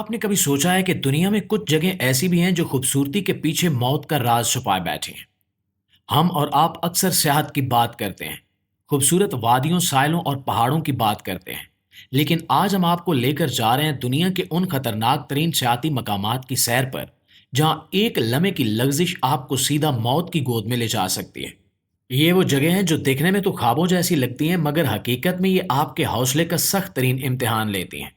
آپ نے کبھی سوچا ہے کہ دنیا میں کچھ جگہیں ایسی بھی ہیں جو خوبصورتی کے پیچھے موت کا راز چھپائے بیٹھے ہیں؟ ہم اور آپ اکثر سیاحت کی بات کرتے ہیں، خوبصورت وادیوں، ساحلوں اور پہاڑوں کی بات کرتے ہیں، لیکن آج ہم آپ کو لے کر جا رہے ہیں دنیا کے ان خطرناک ترین سیاحتی مقامات کی سیر پر، جہاں ایک لمحے کی لغزش آپ کو سیدھا موت کی گود میں لے جا سکتی ہے۔ یہ وہ جگہ ہیں جو دیکھنے میں تو خوابوں جیسی لگتی ہیں، مگر حقیقت میں یہ آپ کے حوصلے کا سخت ترین امتحان لیتی ہیں۔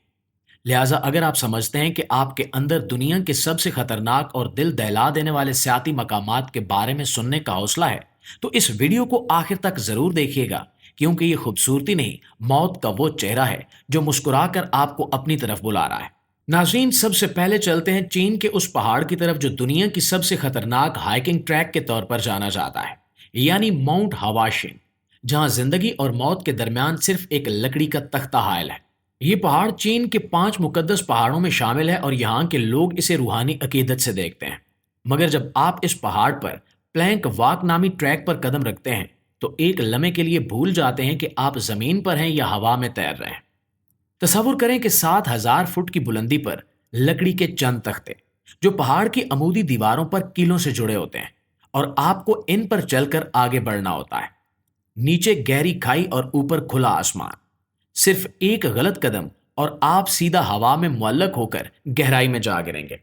لہٰذا اگر آپ سمجھتے ہیں کہ آپ کے اندر دنیا کے سب سے خطرناک اور دل دہلا دینے والے سیاحتی مقامات کے بارے میں سننے کا حوصلہ ہے، تو اس ویڈیو کو آخر تک ضرور دیکھیے گا، کیونکہ یہ خوبصورتی نہیں، موت کا وہ چہرہ ہے جو مسکرا کر آپ کو اپنی طرف بلا رہا ہے۔ ناظرین، سب سے پہلے چلتے ہیں چین کے اس پہاڑ کی طرف جو دنیا کی سب سے خطرناک ہائکنگ ٹریک کے طور پر جانا جاتا ہے، یعنی ماؤنٹ ہواشن، جہاں زندگی اور موت کے درمیان صرف ایک لکڑی کا تختہ حائل ہے۔ یہ پہاڑ چین کے 5 مقدس پہاڑوں میں شامل ہے اور یہاں کے لوگ اسے روحانی عقیدت سے دیکھتے ہیں۔ مگر جب آپ اس پہاڑ پر پلینک واک نامی ٹریک پر قدم رکھتے ہیں تو ایک لمحے کے لیے بھول جاتے ہیں کہ آپ زمین پر ہیں یا ہوا میں تیر رہے ہیں۔ تصور کریں کہ 7,000 فٹ کی بلندی پر لکڑی کے چند تختے، جو پہاڑ کی عمودی دیواروں پر کیلوں سے جڑے ہوتے ہیں، اور آپ کو ان پر چل کر آگے بڑھنا ہوتا ہے۔ نیچے گہری کھائی اور اوپر کھلا آسمان۔ صرف ایک غلط قدم اور آپ سیدھا ہوا میں معلق ہو کر گہرائی میں جا گریں گے۔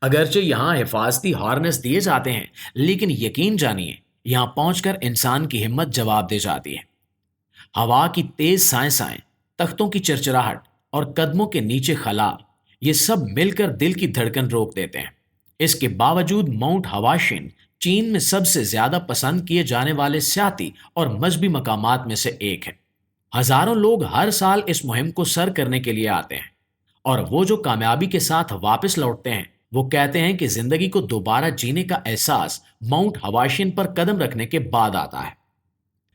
اگرچہ یہاں حفاظتی ہارنس دیے جاتے ہیں، لیکن یقین جانیے یہاں پہنچ کر انسان کی ہمت جواب دے جاتی ہے۔ ہوا کی تیز سائیں سائیں، تختوں کی چرچراہٹ اور قدموں کے نیچے خلا، یہ سب مل کر دل کی دھڑکن روک دیتے ہیں۔ اس کے باوجود ماؤنٹ ہواشن چین میں سب سے زیادہ پسند کیے جانے والے سیاحتی اور مذہبی مقامات میں سے ایک ہے۔ ہزاروں لوگ ہر سال اس مہم کو سر کرنے کے لیے آتے ہیں، اور وہ جو کامیابی کے ساتھ واپس لوٹتے ہیں وہ کہتے ہیں کہ زندگی کو دوبارہ جینے کا احساس ماؤنٹ ہواشن پر قدم رکھنے کے بعد آتا ہے۔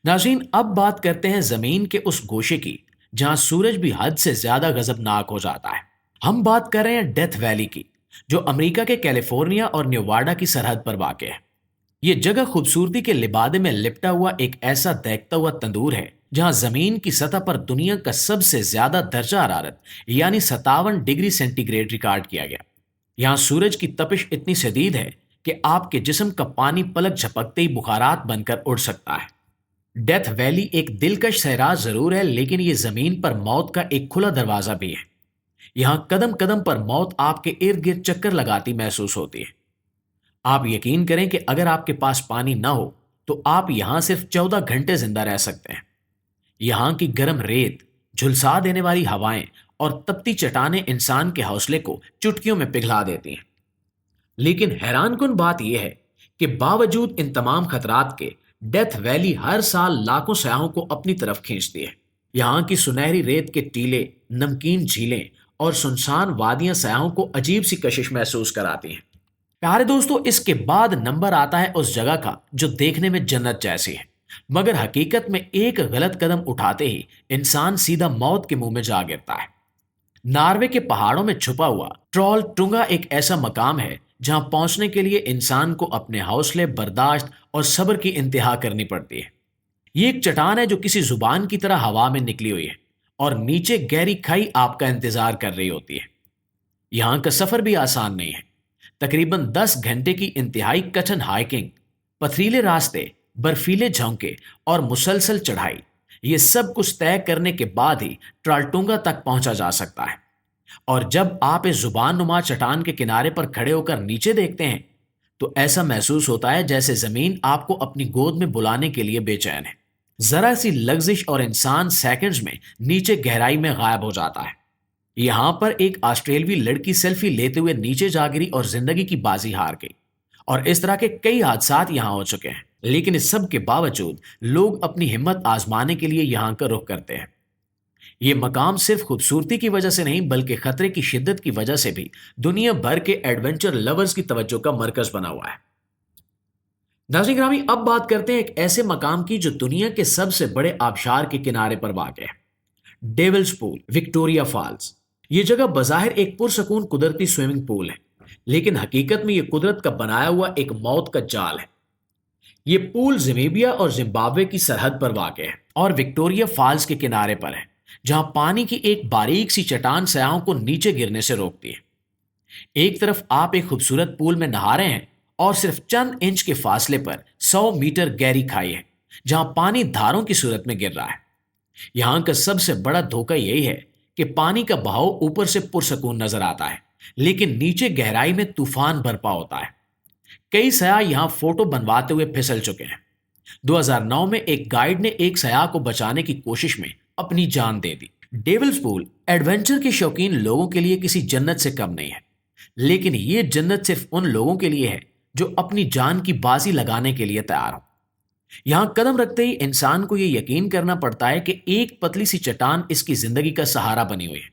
ناظرین، اب بات کرتے ہیں زمین کے اس گوشے کی جہاں سورج بھی حد سے زیادہ غضبناک ہو جاتا ہے۔ ہم بات کر رہے ہیں ڈیتھ ویلی کی، جو امریکہ کے کیلیفورنیا اور نیواڈا کی سرحد پر واقع ہے۔ یہ جگہ خوبصورتی کے لبادے میں لپٹا ہوا ایک ایسا دہتا ہوا تندور ہے جہاں زمین کی سطح پر دنیا کا سب سے زیادہ درجہ حرارت یعنی 57 ڈگری سینٹی گریڈ ریکارڈ کیا گیا۔ یہاں سورج کی تپش اتنی شدید ہے کہ آپ کے جسم کا پانی پلک جھپکتے ہی بخارات بن کر اڑ سکتا ہے۔ ڈیتھ ویلی ایک دلکش صحرا ضرور ہے، لیکن یہ زمین پر موت کا ایک کھلا دروازہ بھی ہے۔ یہاں قدم قدم پر موت آپ کے ارد گرد چکر لگاتی محسوس ہوتی ہے۔ آپ یقین کریں کہ اگر آپ کے پاس پانی نہ ہو تو آپ یہاں صرف 14 گھنٹے زندہ رہ سکتے ہیں۔ یہاں کی گرم ریت، جھلسا دینے والی ہوائیں اور تپتی چٹانیں انسان کے حوصلے کو چٹکیوں میں پگھلا دیتی ہیں۔ لیکن حیران کن بات یہ ہے کہ باوجود ان تمام خطرات کے، ڈیتھ ویلی ہر سال لاکھوں سیاحوں کو اپنی طرف کھینچتی ہے۔ یہاں کی سنہری ریت کے ٹیلے، نمکین جھیلیں اور سنسان وادیاں سیاحوں کو عجیب سی کشش محسوس کراتی ہیں۔ پیارے دوستو، اس کے بعد نمبر آتا ہے اس جگہ کا جو دیکھنے میں جنت جیسی ہے، مگر حقیقت میں ایک غلط قدم اٹھاتے ہی انسان سیدھا موت کے منہ میں جا گرتا ہے۔ ناروے کے پہاڑوں میں چھپا ہوا ٹرول ٹونگا ایک ایسا مقام ہے جہاں پہنچنے کے لیے انسان کو اپنے حوصلے، برداشت اور صبر کی انتہا کرنی پڑتی ہے۔ یہ ایک چٹان ہے جو کسی زبان کی طرح ہوا میں نکلی ہوئی ہے، اور نیچے گہری کھائی آپ کا انتظار کر رہی ہوتی ہے۔ یہاں کا سفر بھی آسان نہیں ہے۔ تقریباً 10 گھنٹے کی انتہائی کٹھن ہائکنگ، پتھریلے راستے، برفیلے جھونکے اور مسلسل چڑھائی، یہ سب کچھ طے کرنے کے بعد ہی ٹرالٹونگا تک پہنچا جا سکتا ہے۔ اور جب آپ اس زبان نما چٹان کے کنارے پر کھڑے ہو کر نیچے دیکھتے ہیں تو ایسا محسوس ہوتا ہے جیسے زمین آپ کو اپنی گود میں بلانے کے لیے بے چین ہے۔ ذرا سی لغزش اور انسان سیکنڈز میں نیچے گہرائی میں غائب ہو جاتا ہے۔ یہاں پر ایک آسٹریلوی لڑکی سیلفی لیتے ہوئے نیچے جا گری اور زندگی کی بازی ہار گئی، اور اس طرح کے کئی حادثات یہاں ہو چکے ہیں، لیکن اس سب کے باوجود لوگ اپنی ہمت آزمانے کے لیے یہاں کا رخ کرتے ہیں۔ یہ مقام صرف خوبصورتی کی وجہ سے نہیں بلکہ خطرے کی شدت کی وجہ سے بھی دنیا بھر کے ایڈونچر لورز کی توجہ کا مرکز بنا ہوا ہے۔ ناظرین گرامی، اب بات کرتے ہیں ایک ایسے مقام کی جو دنیا کے سب سے بڑے آبشار کے کنارے پر واقع ہے، ڈیولز پول، وکٹوریا فالز۔ یہ جگہ بظاہر ایک پرسکون قدرتی سوئمنگ پول ہے، لیکن حقیقت میں یہ قدرت کا بنایا ہوا ایک موت کا جال ہے۔ یہ پول زیمبیا اور زمبابوے کی سرحد پر واقع ہے اور وکٹوریا فالز کے کنارے پر ہے، جہاں پانی کی ایک باریک سی چٹان سیاحوں کو نیچے گرنے سے روکتی ہے۔ ایک طرف آپ ایک خوبصورت پول میں نہا رہے ہیں اور صرف چند انچ کے فاصلے پر 100 میٹر گہری کھائی ہے جہاں پانی دھاروں کی صورت میں گر رہا ہے۔ یہاں کا سب سے بڑا دھوکہ یہی ہے کہ پانی کا بہاؤ اوپر سے پرسکون نظر آتا ہے، لیکن نیچے گہرائی میں طوفان برپا ہوتا ہے۔ کئی سیاح یہاں فوٹو بنواتے ہوئے پھسل چکے ہیں۔ 2009 میں ایک گائیڈ نے ایک سیاح کو بچانے کی کوشش میں اپنی جان دے دی۔ ڈیولز پول ایڈونچر کے شوقین لوگوں کے لیے کسی جنت سے کم نہیں ہے، لیکن یہ جنت صرف ان لوگوں کے لیے ہے جو اپنی جان کی بازی لگانے کے لیے تیار ہو۔ یہاں قدم رکھتے ہی انسان کو یہ یقین کرنا پڑتا ہے کہ ایک پتلی سی چٹان اس کی زندگی کا سہارا بنی ہوئی ہے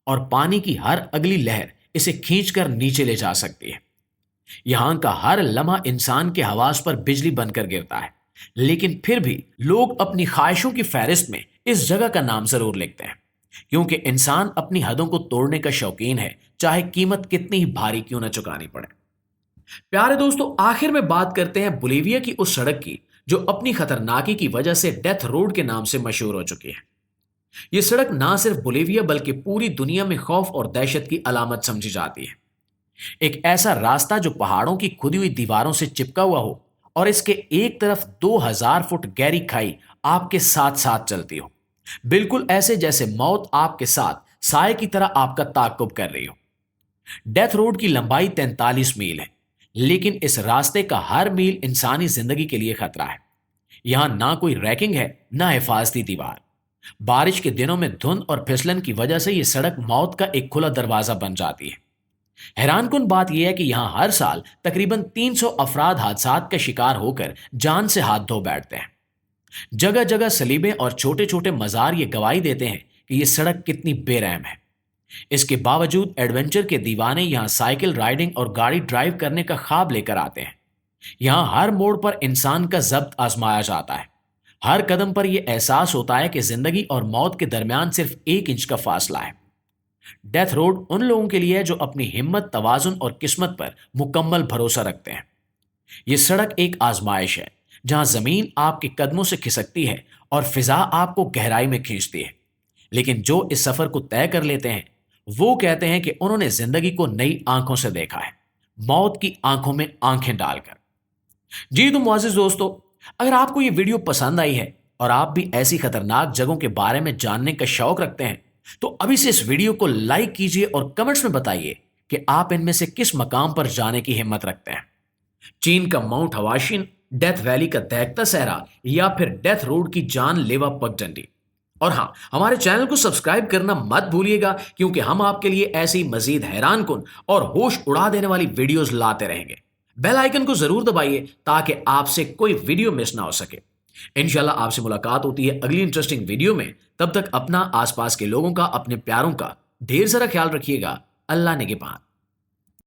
اور پانی کی ہر اگلی لہر اسے کھینچ کر نیچے لے جا سکتی ہے۔ یہاں کا ہر لمحہ انسان کے حواس پر بجلی بن کر گرتا ہے، لیکن پھر بھی لوگ اپنی خواہشوں کی فہرست میں اس جگہ کا نام ضرور لکھتے ہیں، کیونکہ انسان اپنی حدوں کو توڑنے کا شوقین ہے، چاہے قیمت کتنی ہی بھاری کیوں نہ چکانی پڑے۔ پیارے دوستو، آخر میں بات کرتے ہیں بولیویا کی اس سڑک کی جو اپنی خطرناکی کی وجہ سے ڈیتھ روڈ کے نام سے مشہور ہو چکی ہے۔ یہ سڑک نہ صرف بولیویا بلکہ پوری دنیا میں خوف اور دہشت کی علامت سمجھی جاتی ہے۔ ایک ایسا راستہ جو پہاڑوں کی کھدی ہوئی دیواروں سے چپکا ہوا ہو اور اس کے ایک طرف 2000 فٹ گہری کھائی آپ کے ساتھ ساتھ چلتی ہو، بالکل ایسے جیسے موت آپ کے ساتھ سائے کی طرح آپ کا تعاقب کر رہی ہو۔ ڈیتھ روڈ کی لمبائی 43 میل ہے، لیکن اس راستے کا ہر میل انسانی زندگی کے لیے خطرہ ہے۔ یہاں نہ کوئی ریکنگ ہے، نہ حفاظتی دیوار۔ بارش کے دنوں میں دھند اور پھسلن کی وجہ سے یہ سڑک موت کا ایک کھلا دروازہ بن جاتی ہے۔ حیران کن بات یہ ہے کہ یہاں ہر سال تقریباً 300 افراد حادثات کا شکار ہو کر جان سے ہاتھ دھو بیٹھتے ہیں۔ جگہ جگہ سلیبیں اور چھوٹے چھوٹے مزار یہ گواہی دیتے ہیں کہ یہ سڑک کتنی بے رحم ہے۔ اس کے باوجود ایڈونچر کے دیوانے یہاں سائیکل رائیڈنگ اور گاڑی ڈرائیو کرنے کا خواب لے کر آتے ہیں۔ یہاں ہر موڑ پر انسان کا ضبط آزمایا جاتا ہے۔ ہر قدم پر یہ احساس ہوتا ہے کہ زندگی اور موت کے درمیان صرف 1 انچ کا فاصلہ ہے۔ ڈیتھ روڈ ان لوگوں کے لیے ہے جو اپنی ہمت، توازن اور قسمت پر مکمل بھروسہ رکھتے ہیں۔ یہ سڑک ایک آزمائش ہے جہاں زمین آپ کے قدموں سے کھسکتی ہے اور فضا آپ کو گہرائی میں کھینچتی ہے، لیکن جو اس سفر کو طے کر لیتے ہیں وہ کہتے ہیں کہ انہوں نے زندگی کو نئی آنکھوں سے دیکھا ہے، موت کی آنکھوں میں آنکھیں ڈال کر۔ جی تو معزز دوستو، اگر آپ کو یہ ویڈیو پسند آئی ہے اور آپ بھی ایسی خطرناک جگہوں کے بارے میں جاننے کا شوق رکھتے ہیں تو ابھی سے اس ویڈیو کو لائک کیجئے اور کمنٹس میں بتائیے کہ آپ ان میں سے کس مقام پر جانے کی ہمت رکھتے ہیں۔ چین کا ماؤنٹ ہواشین، ڈیتھ ویلی کا دہکتا صحرا یا پھر ڈیتھ روڈ کی جان لیوا پگڈنڈی۔ اور ہاں، ہمارے چینل کو سبسکرائب کرنا مت بھولیے گا، کیونکہ ہم آپ کے لیے ایسی مزید حیران کن اور ہوش اڑا دینے والی ویڈیوز لاتے رہیں گے۔ بیل آئیکن کو ضرور دبائیے تاکہ آپ سے کوئی ویڈیو مس نہ ہو سکے۔ انشاءاللہ آپ سے ملاقات ہوتی ہے اگلی انٹرسٹنگ ویڈیو میں۔ تب تک اپنا، آس پاس کے لوگوں کا، اپنے پیاروں کا ڈھیر سارا خیال رکھیے گا۔ اللہ نگہبان۔